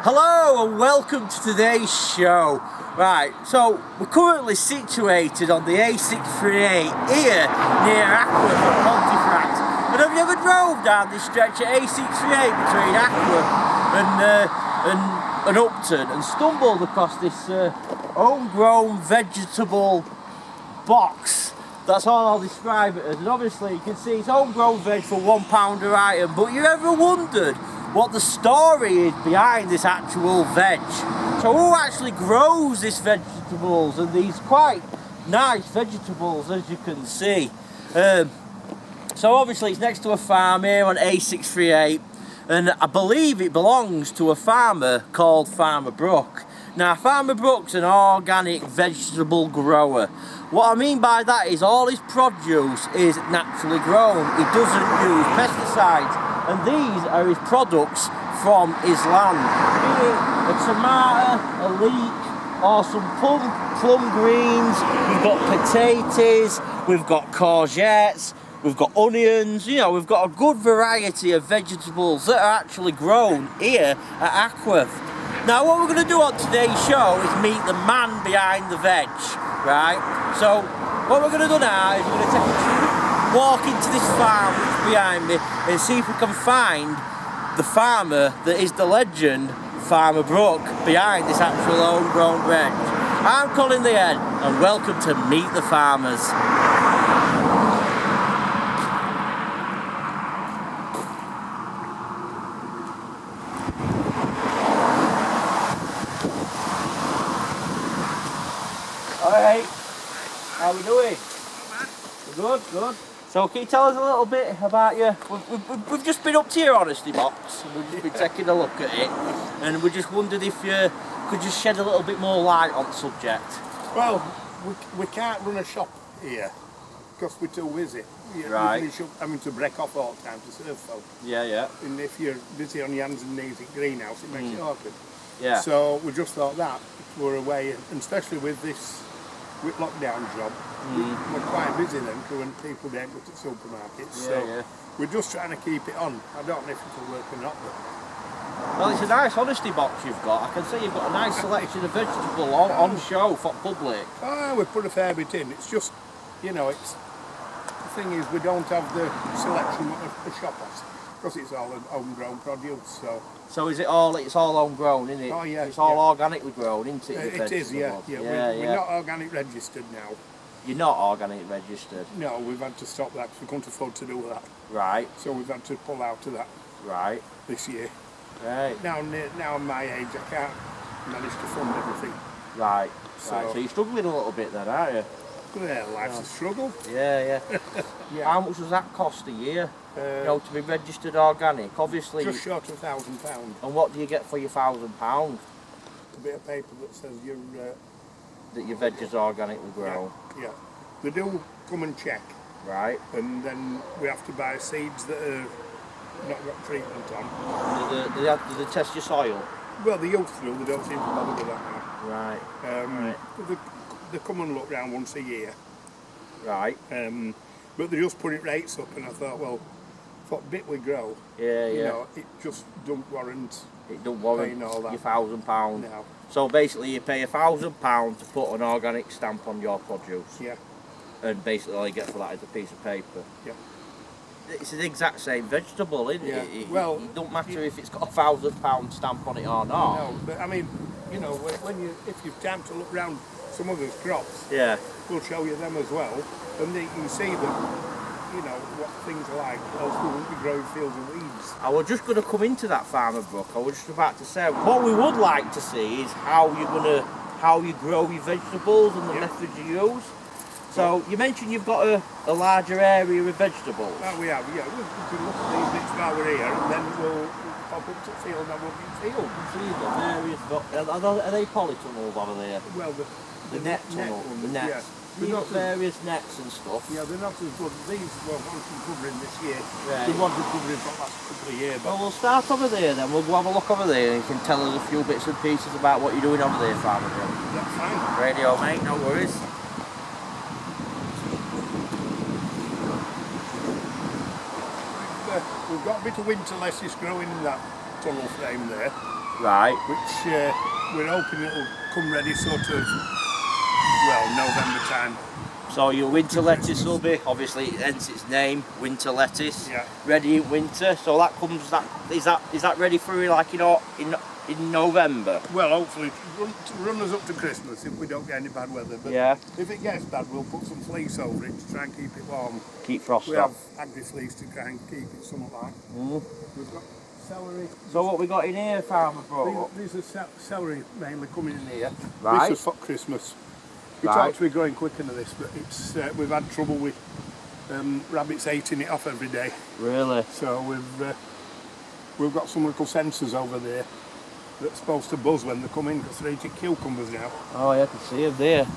Hello and welcome to today's show. Right, so we're currently situated on the A638 here near Ackworth and Pontefract. And have you ever drove down this stretch at A638 between Ackworth and Upton and stumbled across this homegrown vegetable box? That's all I'll describe it as. And obviously you can see it's homegrown veg for £1 a item, but you ever wondered what the story is behind this actual veg? So who actually grows these vegetables, and these quite nice vegetables, as you can see. So obviously it's next to a farm here on A638, and I believe it belongs to a farmer called Farmer Brook. Now Farmer Brook's an organic vegetable grower. What I mean by that is all his produce is naturally grown. He doesn't use pesticides. And these are his products from his land. Be it a tomato, a leek, or some plum greens. We've got potatoes, we've got courgettes, we've got onions. You know, we've got a good variety of vegetables that are actually grown here at Ackworth. Now what we're going to do on today's show is meet the man behind the veg, right? So what we're going to do now is we're going to take a walk into this farm which is behind me and see if we can find the farmer that is the legend, Farmer Brook, behind this actual homegrown veg. I'm Colin The Head and welcome to Meet the Farmers. Alright, how we doing? Good, good. So can you tell us a little bit about you? We've just been up to your honesty box, and we've just been taking a look at it, and we just wondered if you could just shed a little bit more light on the subject. Well, we can't run a shop here because we're too busy. Right. We finish up having to break off all the time to serve folk. Yeah, yeah. And if you're busy on your hands and knees at greenhouse, it makes it awkward. Yeah. So we just thought that we're away, and especially with this lockdown job, we're quite busy then when people don't go to supermarkets. Yeah, so yeah. we're just trying to keep it on. I don't know if it'll work or not, but Well, it's a nice honesty box you've got. I can see you've got a nice selection of vegetable on show for public. oh, we put a fair bit in. It's just, you know, it's the thing is we don't have the selection of the shop has because it's all homegrown produce. So is it all? It's all homegrown, isn't it? Oh yeah. It's all organically grown, isn't it? It is, yeah. We're not organic registered now. You're not organic registered. No, we've had to stop that because we couldn't afford to do that. Right. So we've had to pull out of that. Right. This year. Right. Now at my age, I can't manage to fund everything. Right. So you're struggling a little bit then, aren't you? Well, life's a struggle. Yeah, yeah. Yeah. How much does that cost a year? You know, to be registered organic, obviously. Just short of £1,000. And what do you get for your £1,000? A bit of paper that says That your veg is organically grown. Yeah. They do come and check. Right. And then we have to buy seeds that are not got treatment on. Do they test your soil? Well, they used to, they don't seem to bother with that now. Right. Right. They come and look round once a year. Right. But they just put it rates up, and I thought, well, what bit we grow, Yeah, you yeah. know, it just don't warrant. It don't warrant paying all that. your £1,000. No. So basically you pay £1,000 to put an organic stamp on your produce. Yeah. And basically all you get for that is a piece of paper. Yeah. It's the exact same vegetable, isn't Yeah. it? Well, it don't matter if it's got a £1,000 stamp on it or not. No, but I mean, you know, if you've time to look round some of those crops, Yeah. we'll show you them as well, and you can see them. You know what things are like, else we wouldn't be growing fields of weeds. I was just going to come into that, Farmer Brook. I was just about to say, what we would like to see is how you grow your vegetables and the methods you use. So you mentioned you've got a larger area of vegetables. That we have, yeah. We can look at these bits while we're here, and then we'll pop up to the field and we'll be in field. So you've got various. Are they polytunnels over there? Well, The net tunnel, the nets. Yeah. You've got various nets and stuff. Yeah, they're not as good. These were wanting covering this year. Right. They wanted covering for the last couple of years. Well, we'll start over there then. We'll go have a look over there and you can tell us a few bits and pieces about what you're doing over there, Farmer Brook. That's fine. Radio, mate, no worries. We've got a bit of winter lettuce growing in that tunnel frame there. Right. which we're hoping it'll come ready sort of, well, November time. So your winter lettuce will be, obviously, hence its name, winter lettuce. Yeah. Ready in winter. So that comes. Is that ready for like in November? Well, hopefully run us up to Christmas if we don't get any bad weather. But Yeah. if it gets bad, we'll put some fleece over it to try and keep it warm. Keep frost We off. have agri-fleece to try and keep it somewhat like. We've got celery. So what we got in here, Farmer Brook? These are celery mainly coming in here. Right. This is for Christmas. We Right. thought to be growing quicker than this, but it's we've had trouble with rabbits eating it off every day. Really? So we've got some little sensors over there that's supposed to buzz when they come in because they're eating cucumbers now. Oh yeah, I can see them there.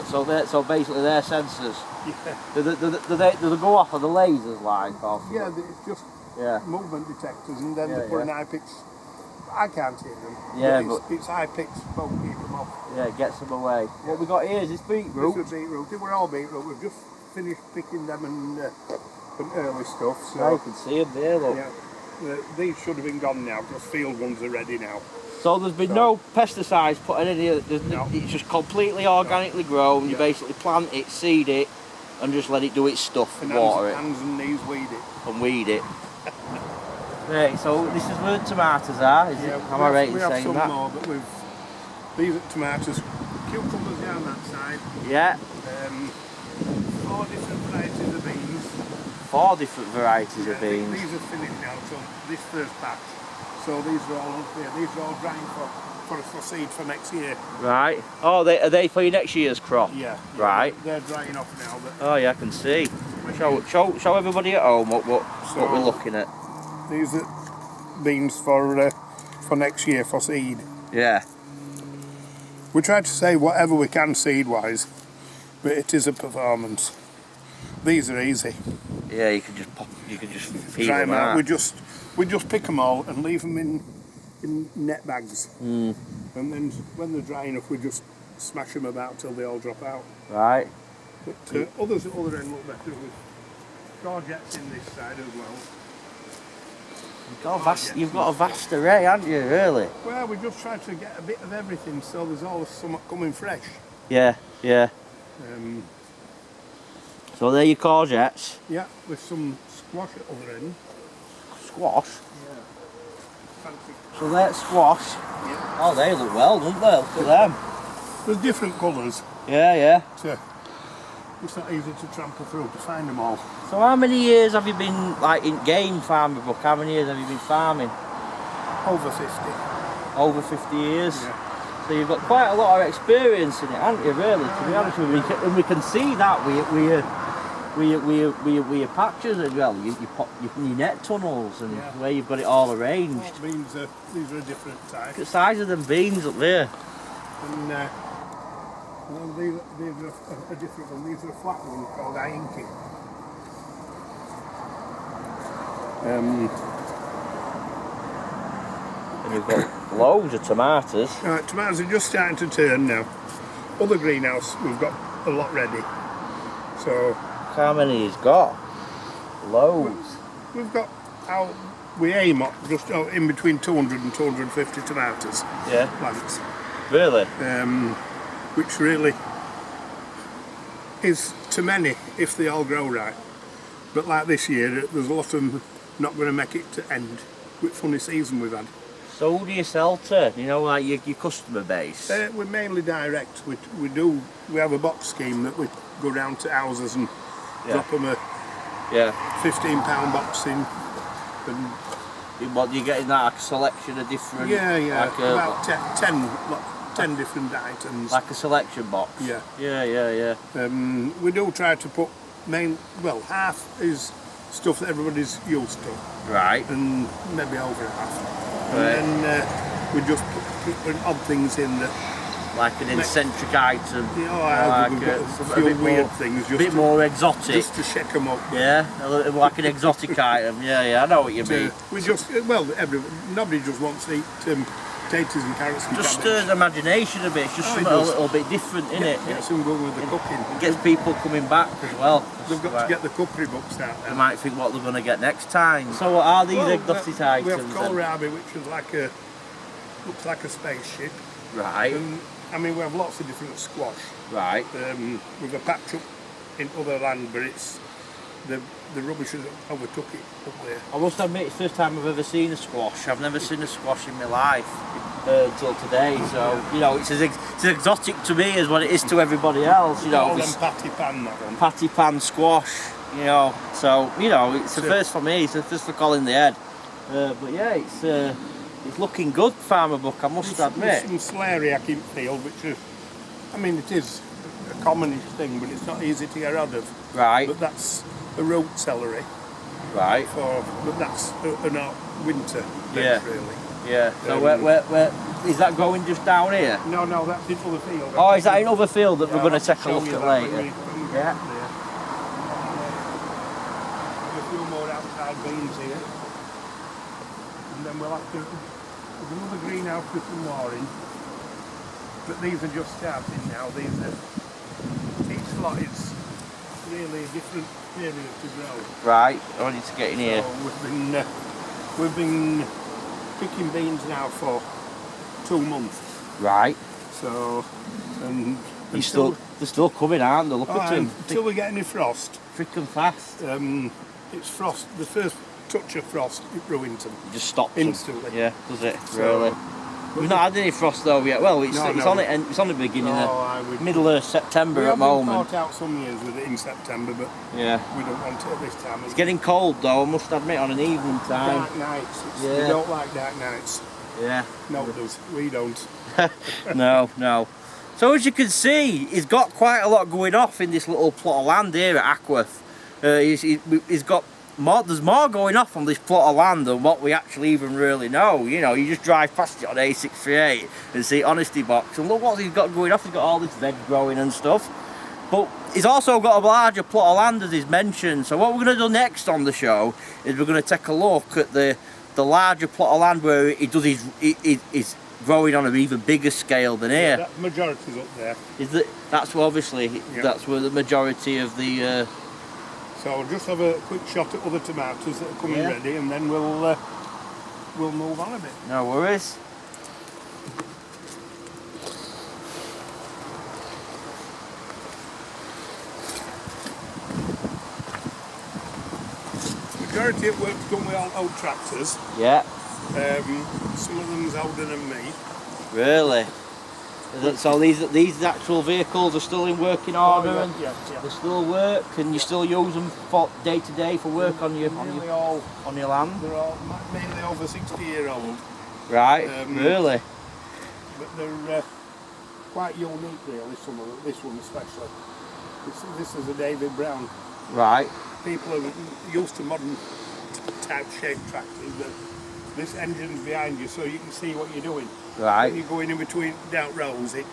So basically they're sensors. Yeah. Do they go off of the lasers like off? Yeah, it's just Yeah. movement detectors, and then Yeah, they put an yeah. high pitch. I can't hear them. Yeah, it's high pitched, won't keep them off. Yeah, it gets them away. Yeah. What we got here is this beetroot. This is beetroot. They were all beetroot. We've just finished picking them and early stuff. So Yeah, you can see them there, look. yeah, these should have been gone now because field ones are ready now. So there's been no pesticides put in any. No. It's just completely organically grown. You Yeah. basically plant it, seed it, and just let it do its stuff, And water it, hands and knees weed it. and weed it. Right, so this is where the tomatoes are. Is it? Am I right in we have saying some that? more, but these are tomatoes, cucumbers down that side. Yeah, 4 different varieties of beans. 4 different varieties of beans. These are finished now, so this first batch. So these are all up here. These are all drying for seed for next year. Right. Oh, are they for your next year's crop? Yeah. Right. They're drying off now. But Oh yeah, I can see. Show everybody at home what we're looking at. these are beans for next year for seed. Yeah. We try to say whatever we can seed-wise, but it is a performance. These are easy. Yeah, you can just peel Try them them out. out. We just pick them all and leave them in net bags. And then when they're dry enough, we just smash them about till they all drop out. Right. But others at the other end look better with courgettes in this side as well. You've got a vast array, haven't you, really? Well, we just try to get a bit of everything so there's always something coming fresh. Yeah, yeah. Um, So they're your courgettes. yeah, with some squash at the other end. Squash. Yeah. Fancy. So they're squash. Yeah. Oh, they look well, don't they? Look at them. There's different colours. Yeah, yeah. So it's not easy to trample through to find them all. So how many years have you been, like, in game Farmer Brook? How many years have you been farming? Over 50. Over 50 years. Yeah. So you've got quite a lot of experience in it, haven't you, really, to be honest with you? And we can see that with your patches as well, your net tunnels and Yeah. where you've got it all arranged. Beans these are a different type. Look at the size of them beans up there. And well, these are a different one. These are a flat one called Ainki. And you've got loads of tomatoes. Tomatoes are just starting to turn now. Other greenhouse, we've got a lot ready. So How many he's got? Loads. we've got we aim at just in between 200 and 250 tomatoes Yeah. plants, Really? which really is to many if they all grow right. But like this year, there's a lot of them not going to make it to end. With funny season we've had. So who do you sell to? You know, like your customer base? We're mainly direct. We have a box scheme that we go down to houses and drop them a Yeah. £15 box in. And What, you getting that, like a selection of different... yeah, Like a, about 10 different items. like a selection box? Yeah. Yeah. We do try to put half is stuff that everybody's used to, Right. and maybe over half. Right. And then we just put odd things in that. Like an eccentric item. We've like got a some- few bit weird more, things a just bit more exotic. just to shake them up. Yeah, like an exotic item. Yeah, I know what you mean. We just nobody just wants to eat potatoes and carrots and Just cabbage. stirs imagination a bit. It's just Oh, it something a does. little bit different, innit? Get some going with the cooking. It gets people coming back as well. They've got to get the cookery books out They now. might think what they're going to get next time. So what are these exotic We have items then? kohlrabi, which is like a looks like a spaceship. Right. I mean, we have lots of different squash. Right. We've a patch up in other land, but it's the rubbish has overtook it up there. I must admit, it's the first time I've ever seen a squash. I've never seen a squash in my life until today. So you know, it's as exotic to me as what it is to everybody else. You know, them patty pan, that one. Patty pan squash. You know, so you know, it's the first for me. It's the first for Colin The Head. But yeah, it's looking good, Farmer Brook, I must admit. There's some celeriac in field, which is, I mean, it is a commonish thing, but it's not easy to get rid of. Right. But that's a root celery. Right. But that's a winter thing, Yeah. really. Yeah. So where is that growing just down here? No, that's in other field. Oh, is that another field that we're going to take a look at later? When we get up there. There's a few more outside beans here. And then we'll have to, there's another greenhouse with some more in. But these are just starting now. Each lot is really a different area to grow. Right, I need to get in here. So we've been picking beans now for 2 months. Right. So, and they're still coming, aren't they? Look at them. Until we get any frost. Freaking fast. It's frost. The first touch of frost, it ruins them. It just stops instantly. Yeah, does it? Really? We've not had any frost though yet. Well, it's on the beginning of middle of September at the moment. We have been caught out some years with it in September, but yeah, we don't want it this time. It's getting cold though, I must admit, on an evening time. Dark nights. We don't like dark nights. Yeah. No, we don't. No. So as you can see, he's got quite a lot going off in this little plot of land here at Ackworth. He's got more. There's more going off on this plot of land than what we actually even really know. You know, you just drive past it on A638 and see Honesty Box, and look what he's got going off. He's got all this veg growing and stuff. But he's also got a larger plot of land, as he's mentioned. So what we're going to do next on the show is we're going to take a look at the larger plot of land where he does his growing on an even bigger scale than here. That majority's up there. That's obviously that's where the majority of the. So we'll just have a quick shot at other tomatoes that are coming ready, and then we'll move on a bit. No worries. Majority of work's done with old tractors. Yeah. Some of them's older than me. Really? So these actual vehicles are still in working order, and they still work, and you still use them for day to day for work on your land. They're all mainly over 60-year-old. Right. Really? But they're quite unique, really. This one especially. This is a David Brown. Right. People are used to modern type shaped tractors, but this engine's behind you, so you can see what you're doing. Right. When you're going in between down rows, you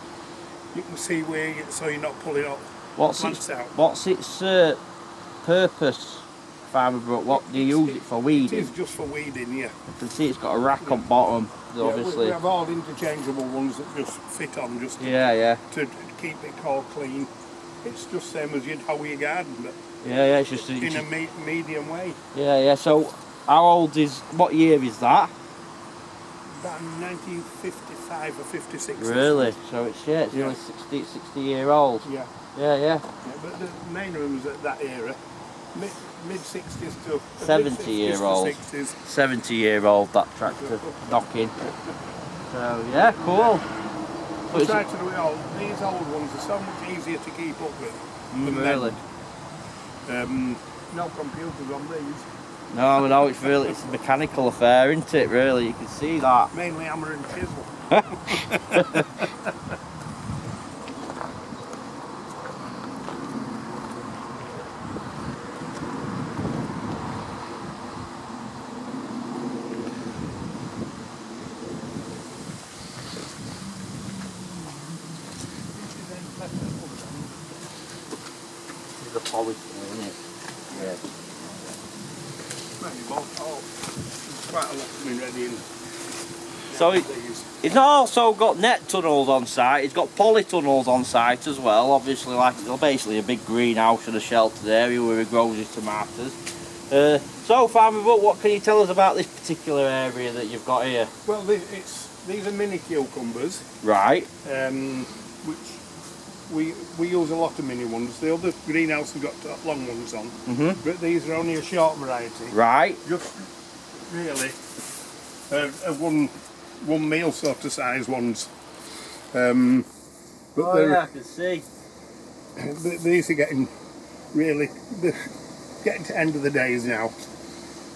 can see so you're not pulling up plants out. What's its purpose, Farmer Brook? What do you use it for? Weeding? It is just for weeding, yeah. You can see it's got a rack on bottom, obviously. We have all interchangeable ones that just fit on, just to keep it all clean. It's just the same as you'd hoe your garden, but it's just in a medium way. Yeah. So, what year is that? About 1955 or 56. Really? So it's only 60-year-old. Yeah. Yeah. But the main rooms at that era, mid 60s to 70-year-old. 70-year-old that tractor knocking. So yeah, cool. We try to do it all. These old ones are so much easier to keep up with. Really? No computers on these. No, it's a mechanical affair, isn't it? Really, you can see that. Mainly hammer and chisel. The polish, isn't it? Yeah. Quite a lot coming ready in. So it's also got net tunnels on site. It's got polytunnels on site as well. Obviously, basically a big greenhouse and a sheltered area where he grows his tomatoes. So, Farmer Brook, what can you tell us about this particular area that you've got here? Well, it's these are mini cucumbers, Right. which we use a lot of mini ones. The other greenhouse has got long ones on, but these are only a short variety. Right. Just really a one meal sort of size ones. But Yeah, I can see. These are getting really getting to end of the days now.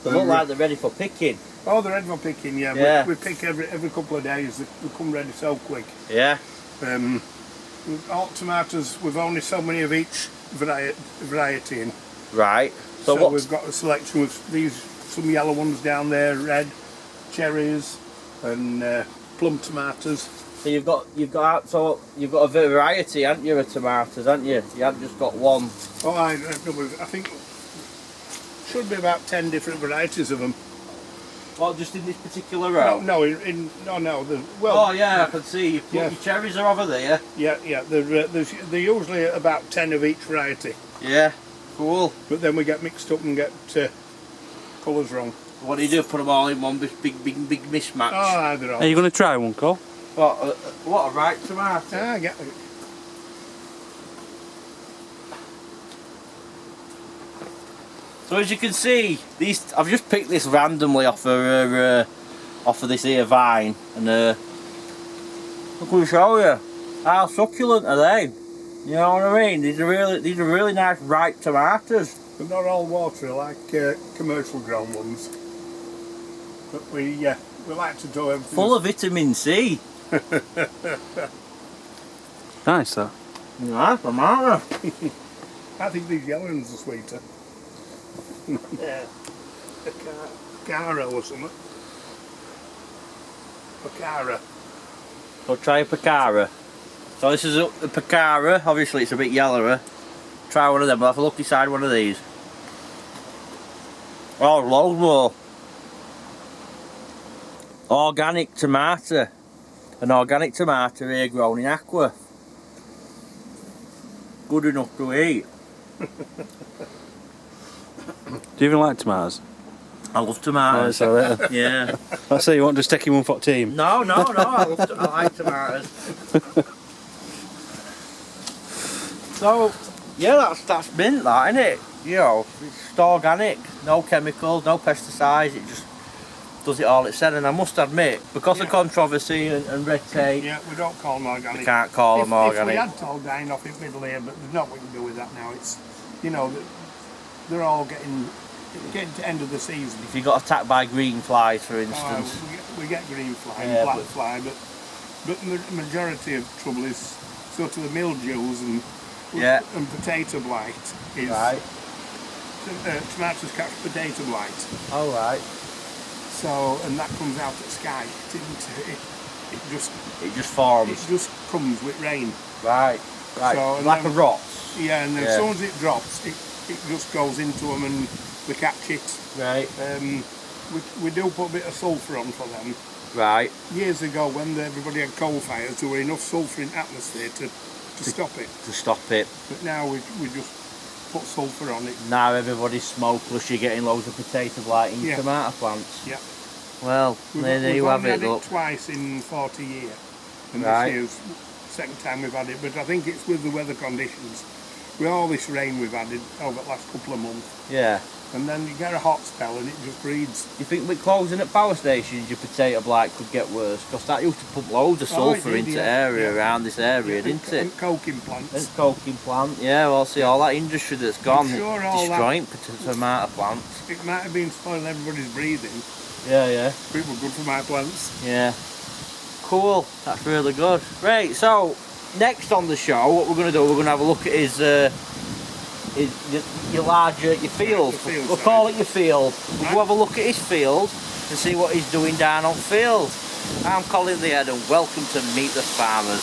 They look like they're ready for picking. Oh, they're ready for picking. Yeah. We pick every couple of days. They come ready so quick. Yeah. All tomatoes, we've only so many of each variety in. Right. So we've got a selection with these, some yellow ones down there, red, cherries, and plum tomatoes. So you've got a variety, haven't you, of tomatoes, haven't you? You haven't just got one. Oh, I think should be about 10 different varieties of them. Well, just in this particular row? No. Oh yeah, I can see. Your cherries are over there. Yeah. They're usually about 10 of each variety. Yeah, cool. But then we get mixed up and get colours wrong. What do you do? Put them all in one big mismatch? Oh, either or. Are you going to try one, Cole? What a ripe tomato. Ah, I get it. So as you can see, I've just picked this randomly off of this here vine, and I'm going to show you how succulent are they. You know what I mean? These are really nice ripe tomatoes. They're not all watery like commercial grown ones, but we like to do everything. Full of vitamin C. Nice, that. Nice tomato. I think these yellow ones are sweeter. Yeah, Picara or something. Picara. So try a Picara. So this is a Picara. Obviously it's a bit yellower. Try one of them. We'll have a look inside one of these. Oh, loads more. Organic tomato. An organic tomato here grown in Ackworth. Good enough to eat. Do you even like tomatoes? I love tomatoes. Yeah. I say you want just taking one for the team. No, I like tomatoes. So, yeah, that's mint, that, isn't it? You know, it's organic, no chemicals, no pesticides, it just does it all it said. And I must admit, because of controversy and red tape, we don't call them organic. We can't call them organic. If we had told dying off in middle here, but there's not what you can do with that now. It's, you know, they're all getting to the end of the season. If you got attacked by green flies, for instance. We get green fly and black fly, but the majority of trouble is sort of the mildews and potato blight. Is, right. Tomatoes catch potato blight. Oh, right. So, and that comes out at sky. It just forms. It just comes with rain. Right. So, like a rot. Yeah, and then as soon as it drops, it just goes into them and we catch it. Right. We do put a bit of sulphur on for them. Right. Years ago, when everybody had coal fires, there were enough sulphur in the atmosphere to stop it. To stop it. But now we just put sulphur on it. Now everybody's smokeless, you're getting loads of potato blight in tomato plants. Yeah. Well, there you have it. We've had it twice in 40 years. And right. This year's the second time we've had it, but I think it's with the weather conditions. With all this rain we've had over the last couple of months. Yeah. And then you get a hot spell and it just breeds. You think with closing at power stations your potato blight could get worse? Because that used to pump loads of sulphur into the area around this area, didn't it? And coking plants. And coking plant, yeah, well see all that industry that's gone, sure destroying tomato plants. It might have been spoiling everybody's breathing. Yeah. But it was good for my plants. Yeah. Cool, that's really good. Right, so next on the show what we're going to do, we're going to have a look at your field. We'll call it your field. We'll go have a look at his field and see what he's doing down on field. I'm Colin The Head and welcome to Meet the Farmers.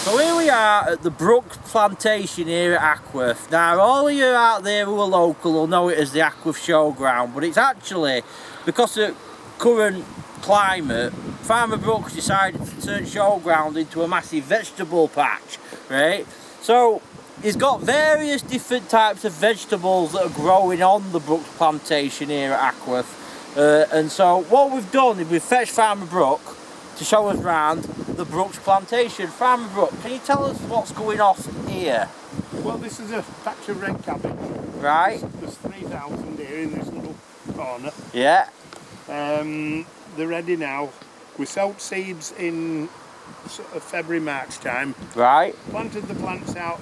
So here we are at the Brook plantation here at Ackworth. Now all of you out there who are local will know it as the Ackworth Showground, but it's actually, because of current climate, Farmer Brook's decided to turn Showground into a massive vegetable patch, right? So he's got various different types of vegetables that are growing on the Brook plantation here at Ackworth. And so what we've done is we've fetched Farmer Brook to show us round the Brook's plantation. Farmer Brook, can you tell us what's going off here? Well, this is a patch of red cabbage. Right. There's 3,000 here in this little corner. Yeah. They're ready now. We sowed seeds in sort of February, March time. Right. Planted the plants out,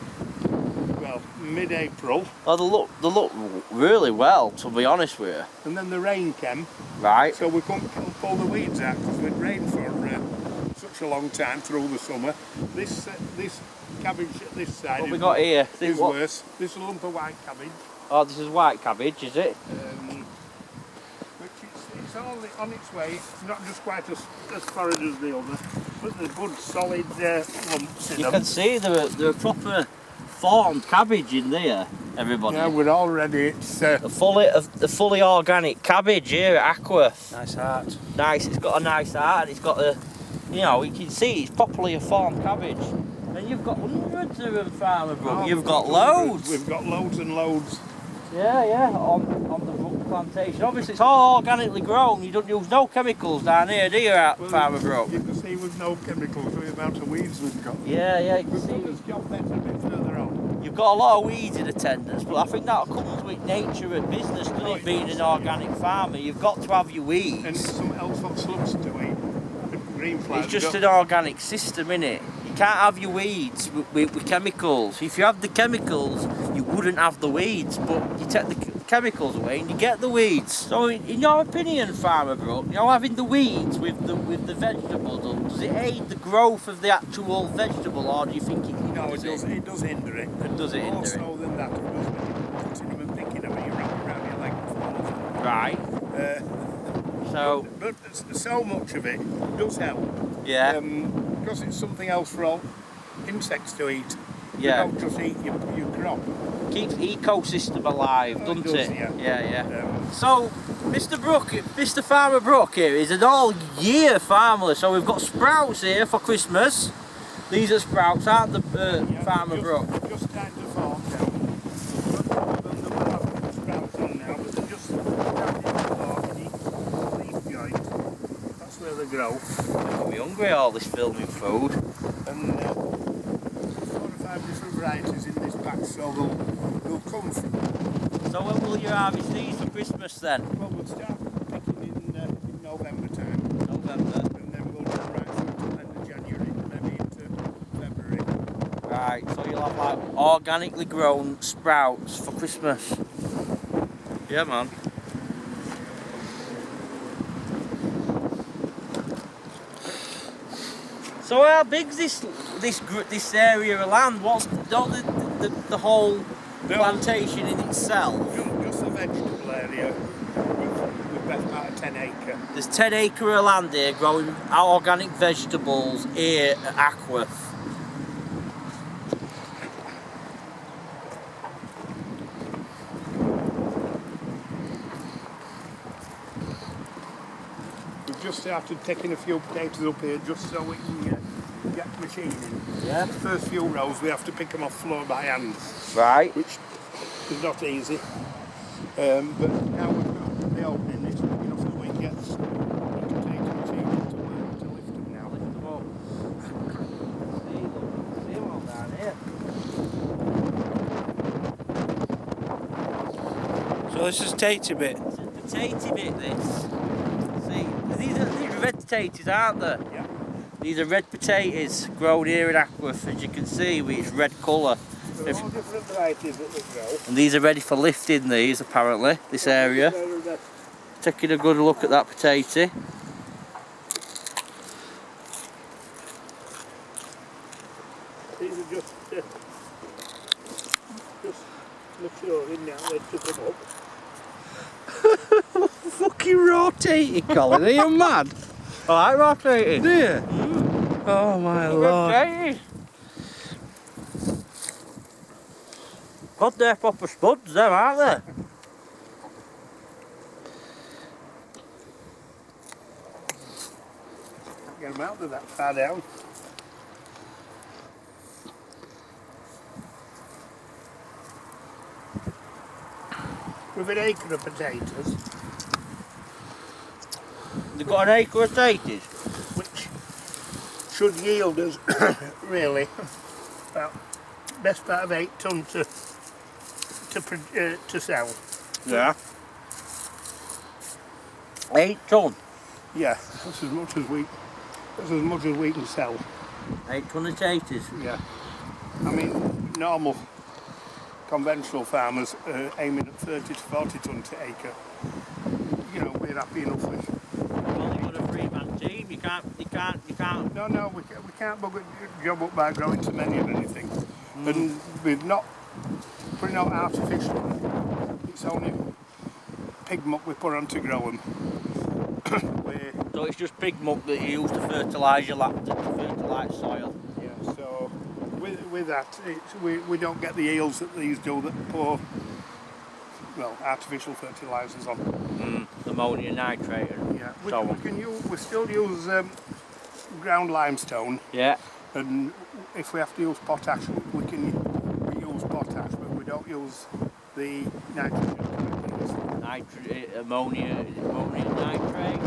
well, mid-April. Oh, they look really well, to be honest with you. And then the rain came. Right. So we couldn't pull the weeds out because we'd rained for such a long time through the summer. This cabbage at this side What we got here? is worse. This is a lump of white cabbage. Oh, this is white cabbage, is it? Which it's all on its way. Not just quite as florid as the other, but they're good, solid lumps in You them. can see they're proper formed cabbage in there, everybody. Yeah, we're all ready. It's A fully organic cabbage here at Ackworth. Nice heart. Nice, it's got a nice heart and it's got a, you know, you can see it's properly a formed cabbage. And you've got hundreds of them, Farmer Brook. Oh, You've got loads. We've got loads and loads. Yeah, on the Brook plantation. Obviously it's all organically grown. You don't use no chemicals down here, do you, at Farmer Brook? You can see with no chemicals the amount of weeds we've got. Yeah, you can We've see. got this job better a bit further on. You've got a lot of weeds in attendance, but I think that comes with nature of business, doesn't it? Being an organic farmer, you've got to have your weeds. And something else what slugs to eat. The green flies. It's just an organic system, innit? You can't have your weeds with chemicals. If you have the chemicals, you wouldn't have the weeds, but you take the chemicals away and you get the weeds. So in your opinion, Farmer Brook, you know, having the weeds with the vegetables, does it aid the growth of the actual vegetable, or do you think it No, it does hinder it. It does hinder More it. so than that, it does putting even thinking of it, you wrap it around your leg and fall off. Right. So But so much of it does help. yeah. Because it's something else for all insects to eat. Yeah. You don't just eat your crop. Keeps the ecosystem alive, Oh, it doesn't does, it? yeah. So, Mr. Brook, Mr. Farmer Brook here is an all-year farmer. So we've got sprouts here for Christmas. These are sprouts, aren't they, Farmer Brook? Just starting to form now. They'll have sprouts on now, but they're just starting to form. Leaf joint. That's where they grow. I'm hungry, all this filming food. And 4 or 5 different varieties in this batch, so they'll come from. So when will you harvest these for Christmas then? Well, we'll start picking in November time. November. And then we'll run right through to the end of January, maybe into February. Right, so you'll have like organically grown sprouts for Christmas. Yeah, man. So how big's this area of land? What's not the whole plantation in itself? Just the vegetable area with best part of 10 acre. There's 10 acre of land here growing organic vegetables here at Ackworth. We've just started taking a few potatoes up here just so we can get machining. Yeah. The first few rows we have to pick them off floor by hand, Right. which is not easy. But now we've got the opening, it's big enough that we can get the potato machine to lift them now. Lift them up. See them all down here. So this is tatey bit. It's a potato bit, this. See, these are red potatoes, aren't they? Yeah. These are red potatoes grown here in Ackworth, as you can see, with its red colour. There are all different varieties that they grow. And these are ready for lifting, these, apparently, this area. Taking a good look at that potato. These are just maturing now, they took them up. Fucking rotating, Colin. Are you mad? I like rotating. Do you? Oh my lord. Potatoes. God, they're proper spuds, them, aren't they? Get them out of that far down. With an acre of potatoes, They've got an acre of potatoes. which should yield us really about best part of 8 tonne to sell. Yeah. 8 tonne. Yeah, that's as much as we can sell. 8 tonne of potatoes. Yeah. I mean, normal conventional farmers are aiming at 30 to 40 tonne to acre. You know, we're happy enough with. Well, you've got a 3-man team. You can't. No, we can't bug a job up by growing too many of anything. And we're not putting out artificial. It's only pig muck we put on to grow them. So it's just pig muck that you use to fertilise your land, to fertilise soil. Yeah, so with that, we don't get the yields that these do that pour, well, artificial fertilisers on. Ammonia nitrate and Yeah, so on. we still use ground limestone, Yeah. and if we have to use potash, we use potash, but we don't use the nitrogen. Ammonia nitrate.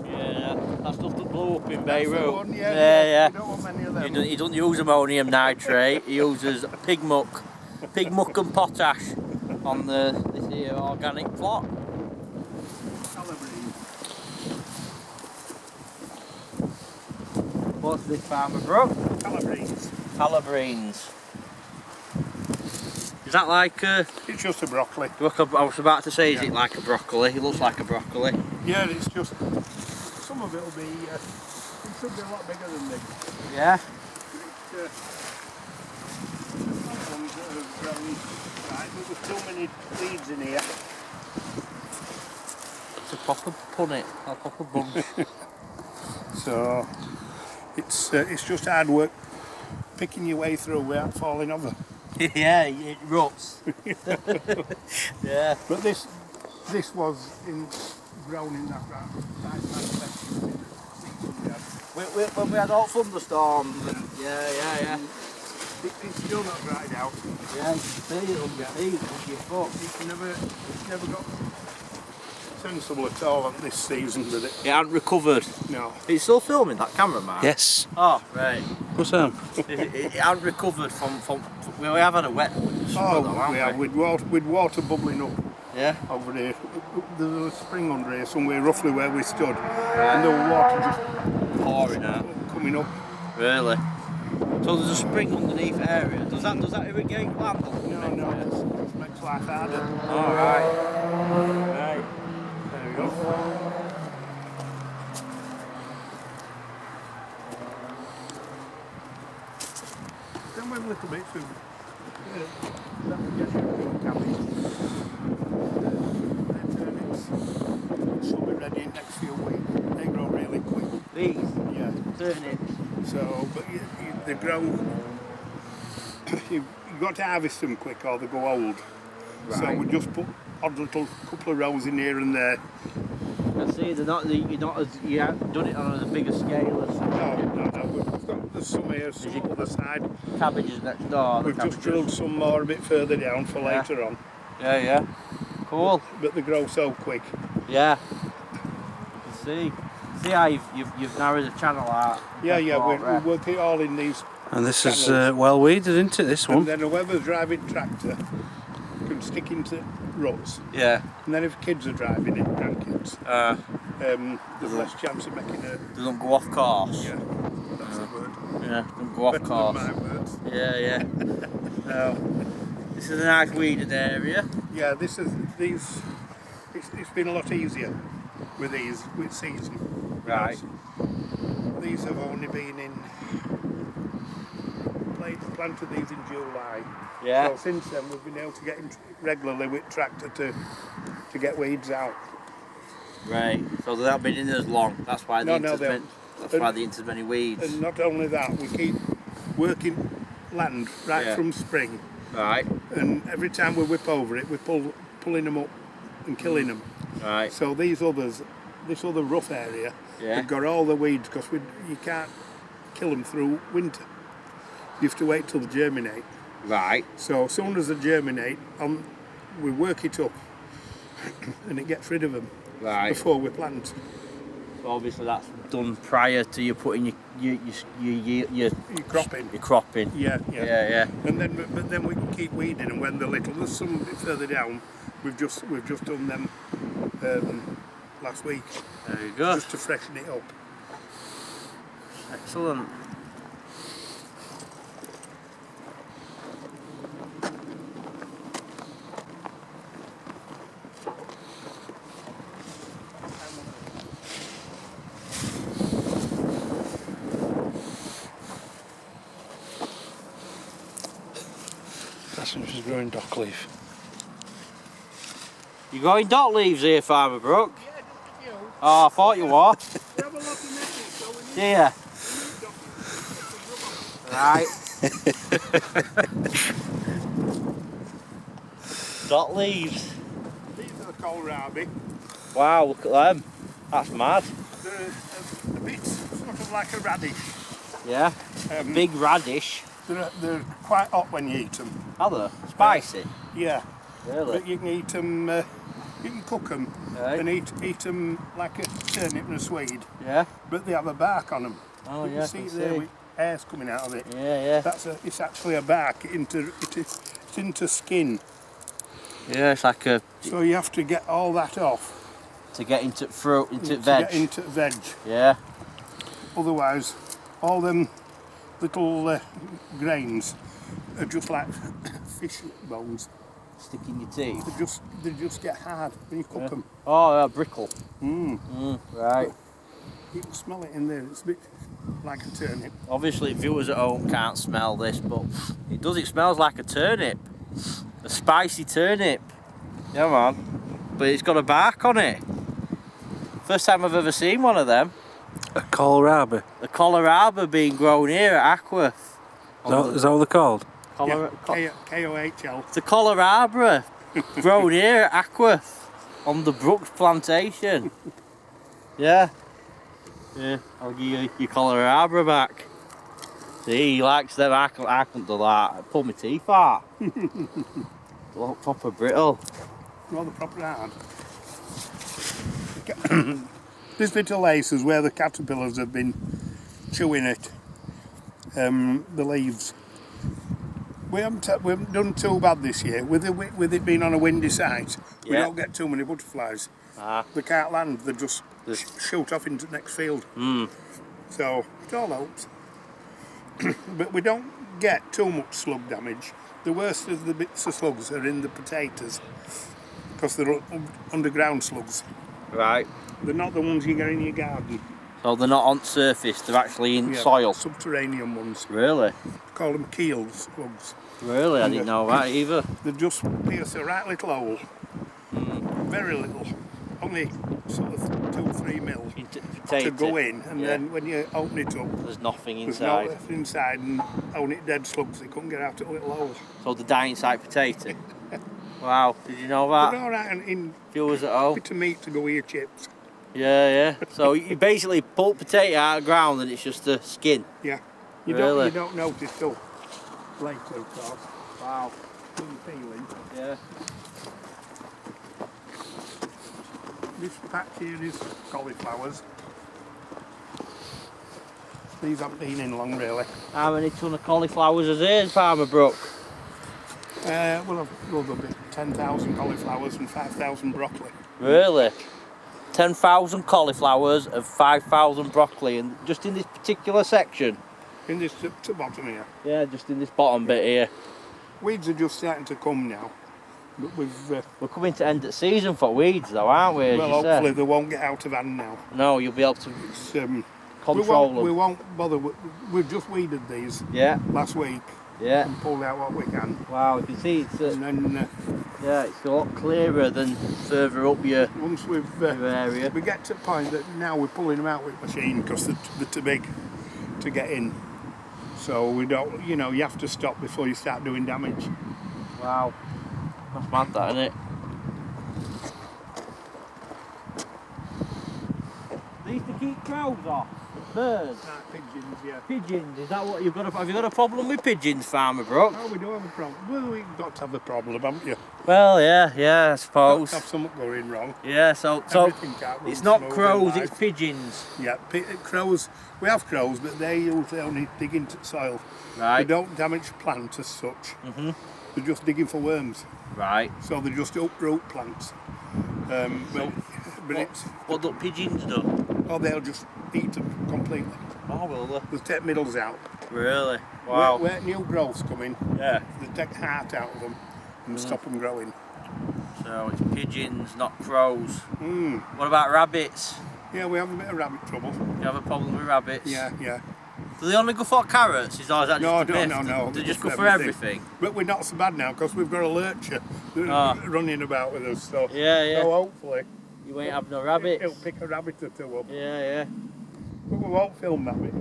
Yeah, that stuff that blew up in That's the Beirut. one, Yeah. We don't want many of them. He doesn't use ammonium nitrate. He uses pig muck and potash on this here organic plot. What's this, Farmer Brook? Calabrines. Is that like It's just a broccoli. look, I was about to say, is it like a broccoli? It looks like a broccoli. Yeah, it's just, some of it will be, it should be a lot bigger than this. Yeah. Right, but there's too many weeds in here. It's a proper punnet, a proper bunch. So, it's just hard work picking your way through without falling over. Yeah, it rots. Yeah. But this was grown in that right section. When we had all thunderstorms and yeah. It's still not dried out. Yeah, you can see it on your feet, on your foot. It's never got sensible at all on this season with it. It hasn't recovered. No. It's still filming, that camera, man? Yes. Oh, right. What's that? It hasn't recovered from we have had a wet spell though, haven't we? With water bubbling up Yeah. over there. There was a spring under here somewhere roughly where we stood. And the water just Pouring out. coming up. Really? So there's a spring underneath the area. Does that irrigate land? No, it makes life harder. All right. Right. There we go. Then with little bits of cabbage. Turnips should be ready in the next few weeks. They grow really quick. These Yeah. turnips. So, but they grow. You've got to harvest them quick, or they go old. So Right. we just put odd little couple of rows in here and there. I see. You haven't done it on a bigger scale as No. There's some here, some Is it- other side. cabbages next door. We've just drilled some more a bit further down for Yeah. later on. Yeah. Cool. But they grow so quick. Yeah. I see. See how you've narrowed the channel out. Yeah, we Right. work it all in these. And this is Channels. well weeded, isn't it, this And one? then whoever's driving tractor can stick into ruts. Yeah. And then if kids are driving it, grandkids, there's less chance of making a. Doesn't go off course. Yeah, that's the word. Yeah. Doesn't go off Better than course. my words. Yeah. No. This is a nice weeded area. Yeah, it's been a lot easier with season. Right. Because these have only been planted these in July. Yeah. So since then we've been able to get in regularly with tractor to get weeds out. Right. So they've not been in as long. That's why No, there's they many weeds. And not only that, we keep working land right Yeah. from spring. Right. And every time we whip over it, we're pulling them up and killing them. Right. So this other rough area, Yeah. we've got all the weeds because you can't kill them through winter. You have to wait till they germinate. Right. So as soon as they germinate, we work it up and it gets rid of them Right. before we plant. Obviously, that's done prior to you putting your cropping. Your cropping. Yeah. Yeah. And then, but then we can keep weeding, and when they're little, there's some a bit further down. We've just done them last week. There you go. Just to freshen it up. Excellent. That's when she's growing dock leaf. You growing dock leaves here, Farmer Brook? Yeah, just a few. Oh, I thought you were. We have a lot of messes, so we need Yeah. Right. Dock leaves. These are the kohlrabi. Wow, look at them. That's mad. They're a bit sort of like a radish. Yeah. Big radish. They're quite hot when you eat them. Are they? Spicy? Yeah. Really? But you can eat them, you can cook them Right. and eat them like a turnip and a swede. Yeah. But they have a bark on them. Oh, you yeah, can I can see it there see. with hairs coming out of it. Yeah. It's actually a bark it's into skin. Yeah, it's like a... So you have to get all that off To get into fruit, into to veg. get into veg. Yeah. Otherwise, all them little grains are just like fish bones. Stick in your teeth. They just get hard when you cook them. Oh, yeah, brickle. Right. You can smell it in there. It's a bit like a turnip. Obviously, viewers at home can't smell this, but it does. It smells like a turnip. A spicy turnip. Yeah, man. But it's got a bark on it. First time I've ever seen one of them. A kohlrabi. The kohlrabi being grown here at Ackworth. Is that what they're called? K-O-H-L. The kohlrabi grown here at Ackworth on the Brook plantation. Yeah. I'll give you your kohlrabi back. See, he likes them. I couldn't do that. I pull my teeth out. They look proper brittle. Well, the proper hard. This bit of lace is where the caterpillars have been chewing it. The leaves. We haven't done too bad this year. With it being on a windy site, we don't get too many butterflies. They can't land, they just shoot off into the next field. So it all helps. But we don't get too much slug damage. The worst of the bits of slugs are in the potatoes because they're underground slugs. Right. They're not the ones you get in your garden. So they're not on surface, they're actually in soil. Subterranean ones. Really? Call them keeled slugs. Really? I didn't know that either. They just pierce a right little hole. Very little. Only sort of 2-3 mil Into potato. to go in, and then when you open it up, there's nothing there's inside. no left inside, and only dead slugs. They couldn't get out of a little hole. So the dying inside potato. Wow, did you know that? They're all right in Viewers at home. bit of meat to go with your chips. Yeah. So you basically pull potato out of the ground and it's just the skin. Yeah. You Really? don't notice till later, of course. Wow. When you're peeling. Yeah. This patch here is cauliflowers. These haven't been in long, really. How many ton of cauliflowers is there in Farmer Brook? Well, there'll be 10,000 cauliflowers and 5,000 broccoli. Really? 10,000 cauliflowers and 5,000 broccoli, and just in this particular section? In this to bottom here. Yeah, just in this bottom bit here. Weeds are just starting to come now. But We're coming to end of season for weeds though, aren't we? As well, you hopefully said. they won't get out of hand now. No, you'll be able to It's, control we them. won't bother. We've just weeded these Yeah, last week yeah. and pulled out what we can. Wow, you can see it's And then yeah, it's a lot clearer than further up your once we've area. we get to the point that now we're pulling them out with machine because they're too big to get in. So we don't, you have to stop before you start doing damage. Wow, that's mad, that, isn't it? These keep crows off? Birds? Pigeons, yeah. Pigeons, is that what you've got? Have you got a problem with pigeons, Farmer Brook? Oh, we do have a problem. Well, we've got to have a problem, haven't you? Well, yeah, I Got suppose. to have something going wrong. Yeah, so Everything can't run it's not smooth in crows, life. it's pigeons. Yeah, crows. We have crows, but they usually only dig into soil. Right. They don't damage plants as such. They're just digging for worms. Right. So they just uproot plants. What do pigeons do? Oh, they'll just eat them completely. Oh, will they? They'll take middles out. Really? Wow. Where new growth's coming, Yeah. they take heart out of them and stop them growing. So it's pigeons, not crows. Mm. What about rabbits? Yeah, we have a bit of rabbit trouble. You have a problem with rabbits? Yeah. Do they only go for carrots? Is that just No, a myth? no. They just go for everything? But we're not so bad now because we've got a lurcher running about with us. So, Yeah. so hopefully You ain't have no rabbits? he'll pick a rabbit or two up. Yeah. But we won't film that bit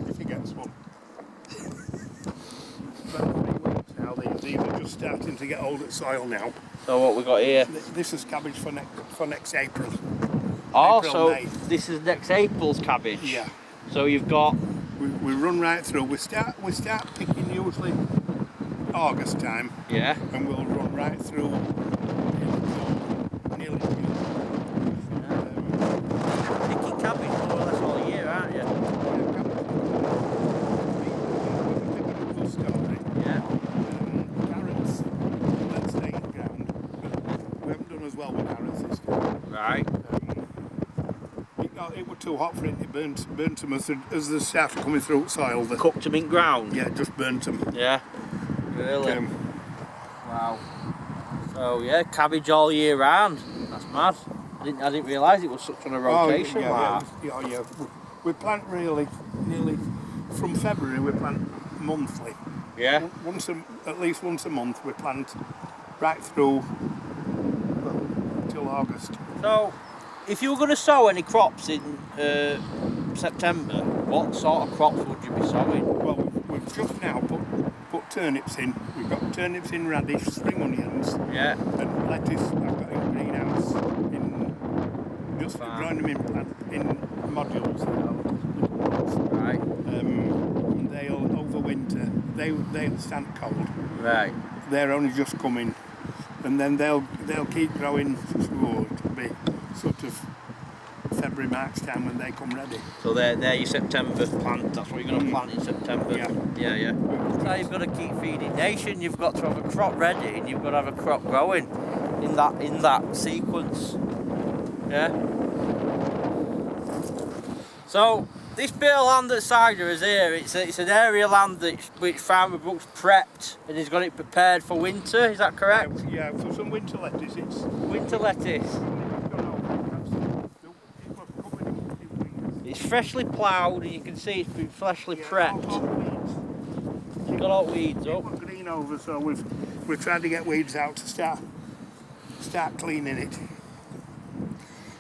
if he gets one. About 3 weeks now, these are just starting to get old at soil now. So what we got here? This is cabbage for next April. Oh, April, so May. this is next April's cabbage? Yeah. So you've got... We run right through. We start picking usually August time. Yeah. And we'll run right through nearly June. Picking cabbage more or less all year, aren't you? Yeah. Carrots, let's stay in ground. But we haven't done as well with carrots this time. Right. It was too hot for it. It burnt them as they started coming through soil. Cooked them in ground? Yeah, it just burnt them. Yeah. Really? Wow. So yeah, cabbage all year round. That's mad. I didn't realise it was such on a rotation. Yeah. We plant really nearly from February. We plant monthly. Yeah. At least once a month. We plant right through till August. So, if you were going to sow any crops in September, what sort of crops would you be sowing? Well, we've just now put turnips in. We've got turnips in, radish, spring onions, Yeah. and lettuce. I've got in greenhouse. Just growing them in modules. Right. And they'll overwinter. They'll stand cold. Right. They're only just coming, and then they'll keep growing. It'll be sort of February, March time when they come ready. So they're your September plant. That's what you're going to plant in September. Yeah. So you've got to keep feeding nation. You've got to have a crop ready, and you've got to have a crop growing in that sequence. Yeah. So this bit of land that Cider is here, it's an area of land which Farmer Brook's prepped and he's got it prepared for winter. Is that correct? Yeah, for some winter lettuce. It's winter lettuce. It's freshly ploughed and you can see it's been freshly prepped. You've got all weeds up. We've got green over, so we're trying to get weeds out to start cleaning it.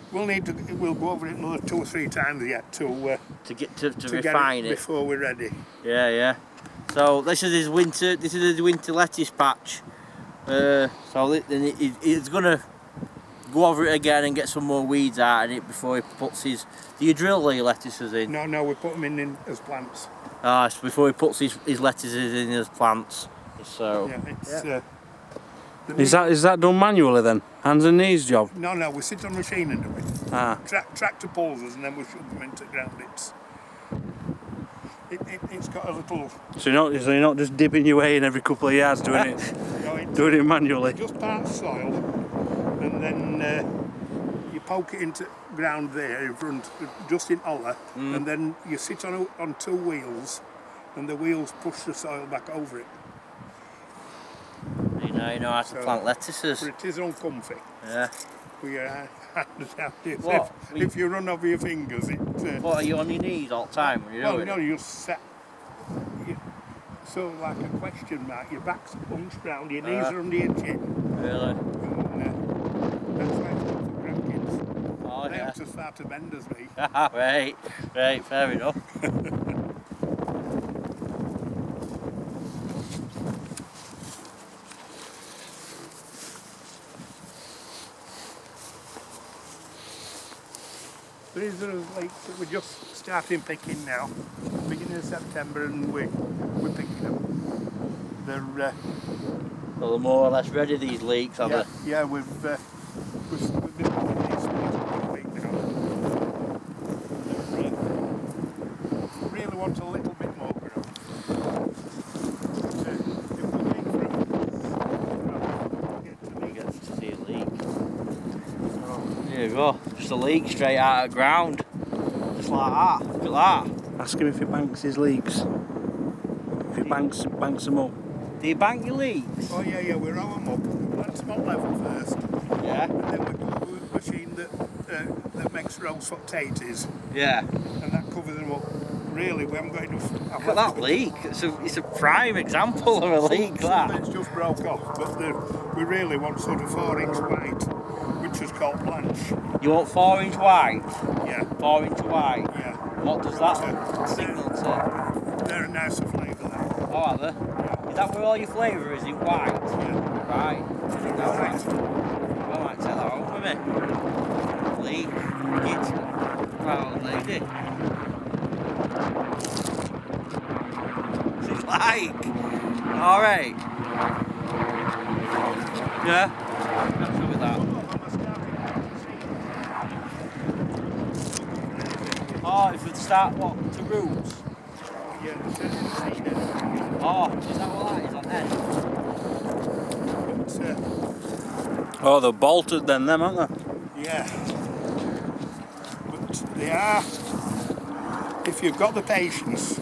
We'll go over it another 2 or 3 times yet to refine it before we're ready. Yeah. So this is his winter lettuce patch. So he's gonna go over it again and get some more weeds out in it before he puts his... Do you drill your lettuces in? No, we put them in as plants. Ah, so before he puts his lettuces in as plants. So yeah, Is that done manually then? Hands and knees job? No, we sit on the machine and do it. Ah. Tractor pulls us and then we shove them into ground. It's got a little... So you're not just dipping your way in every couple of yards doing it, doing it manually? Just part of soil, and then you poke it into ground there in front, just in holler, and then you sit on 2 wheels, and the wheels push the soil back over it. You know how to plant lettuces. But it is uncomfy. Yeah. If you run over your fingers, What, are you on your knees all the time when you're doing it? No, you're sat. So like a question mark, your back's bunched round, your knees are under your chin. Really? And that's why it's good for grandkids. Oh, They have as far to bend as me. Right, fair enough. These are leeks that we're just starting picking now, beginning of September, and we're picking them. They're Well, they're more or less ready, these leeks, are yeah, they? yeah, we've been picking these for a week now. Really want a little bit more growth. If we wait for You get to see a leek. There you go, just a leek straight out of the ground. Just like that, look at that. Ask him if he banks his leeks. If he banks them up. Do you bank your leeks? oh yeah, we roll them up. Plant them on level first, Yeah. and then we go with a machine that makes rolls for potatoes, Yeah. and that covers them up. Really, we haven't got enough. Look at that leek. It's a prime example of a leek, Some that. bits just broke off, but we really want sort of 4-inch white, which is called blanche. You want 4-inch white? Yeah, 4-inch white? yeah. What does that signal to? They're a nicer flavour then. Oh, are they? Is that where all your flavour is, in white? Yeah. Right. I might take that home with me. Leek. It's proud lady. She's like. Alright. Yeah? Happy with that. Oh, if we start what? To roots? Oh, is that what that is on end? Oh, they're bolted then, them, aren't they? Yeah. But they are, if you've got the patience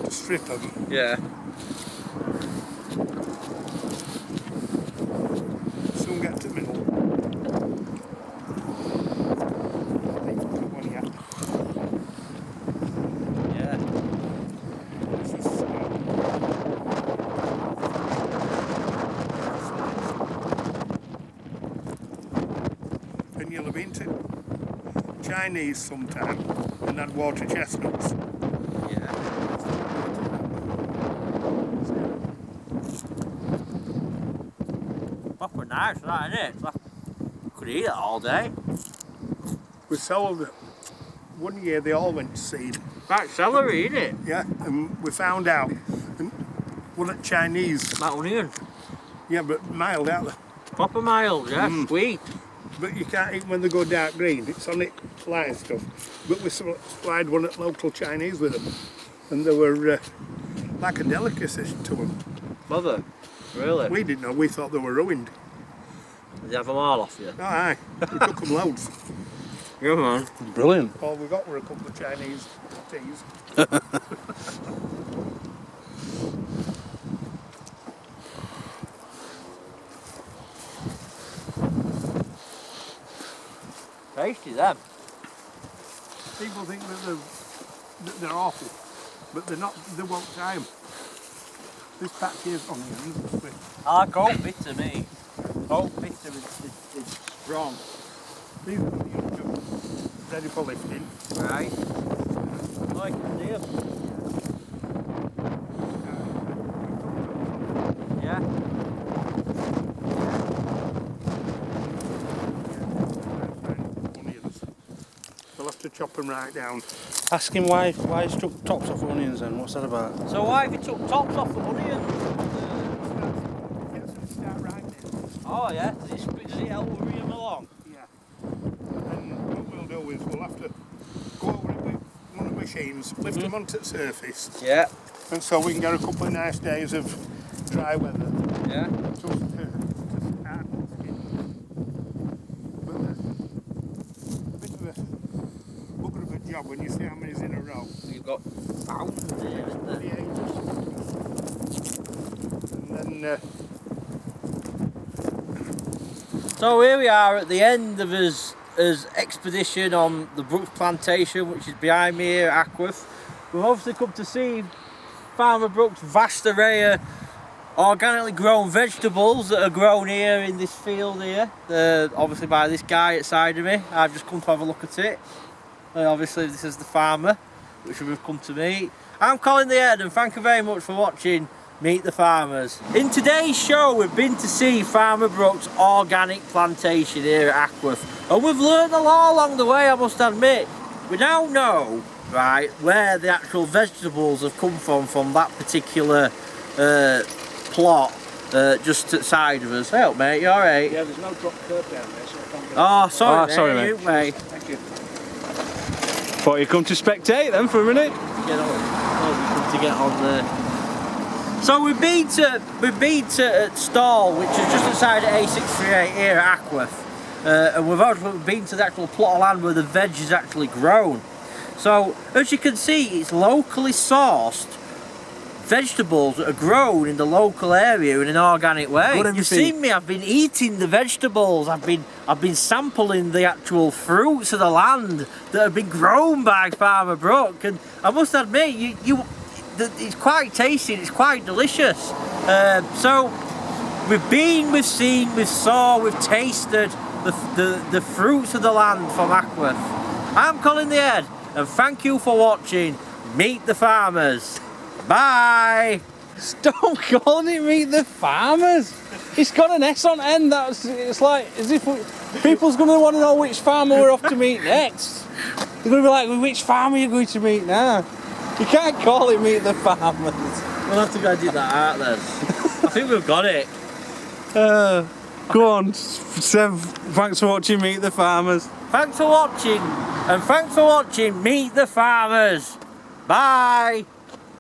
to strip them, Yeah. soon get to the middle. Yeah. And you'll have been to Chinese sometime and had water chestnuts. Yeah. Proper nice, that, isn't it? Like, could eat it all day. We sold one year, they all went to seed. Right, celery, isn't it? Yeah, and we found out, and one at Chinese, That onion. yeah, but mild out there. Proper mild, yeah, sweet. But you can't eat when they go dark green, it's on it light stuff. But we supplied one at local Chinese with them, and they were like a delicacy to them. Mother, really? We didn't know, we thought they were ruined. Did you have them all off you? Oh aye, we took them loads. Yeah, man. Brilliant. All we got were a couple of Chinese teas. Tasty, them. People think that they're awful, but they're not, they won't try them. This patch here's onions. I like oat bitter, me. Oat bitter is strong. These are onions ready for lifting. Right. Oh, I can see them. Yeah. Onions. We'll have to chop them right down. Ask him why he's took tops off onions then. What's that about? So why have you took tops off the onions? Get them to start ripening. Oh yeah, does it help hurry them along? Yeah. And what we'll do is we'll have to go over it with one of the machines, lift them onto the surface, Yeah. and so we can get a couple of nice days of dry weather. Yeah. Just to start the skin. But a bit of a bugger of a job when you see how many's in a row. You've got thousands here, isn't there? The ages. And then So here we are at the end of his expedition on the Brooks plantation, which is behind me here at Ackworth. We've obviously come to see Farmer Brook's vast array of organically grown vegetables that are grown here in this field here, obviously by this guy outside of me. I've just come to have a look at it. Obviously this is the farmer, which we've come to meet. I'm Colin The Head, and thank you very much for watching Meet the Farmers. In today's show, we've been to see Farmer Brook's organic plantation here at Ackworth, and we've learned a lot along the way, I must admit. We now know, right, where the actual vegetables have come from that particular plot just to the side of us. Help, mate, you alright? Yeah, there's no drop curb down there, so I can't get Oh, sorry, mate. sorry, mate. You, mate. Thank you. Thought you come to spectate then for a minute. Get on. To get on there. So we've been to Stall, which is just outside of A638 here at Ackworth, and we've also been to the actual plot of land where the veg is actually grown. So as you can see, it's locally sourced vegetables that are grown in the local area in an organic way. You've seen me, I've been eating the vegetables, I've been sampling the actual fruits of the land that have been grown by Farmer Brook, and I must admit, it's quite tasty, it's quite delicious. So we've been, we've seen, we've saw, we've tasted the fruits of the land from Ackworth. I'm Colin The Head, and thank you for watching Meet the Farmers. Bye! Stop calling it Meet the Farmers. It's got an S on end. It's like as if people's going to want to know which farmer we're off to meet next. They're going to be like, well, which farmer are you going to meet now? You can't call it Meet the Farmers. We'll have to go dig that out then. I think we've got it. Go on, Sev. Thanks for watching Meet the Farmers. Thanks for watching, and thanks for watching Meet the Farmers. Bye!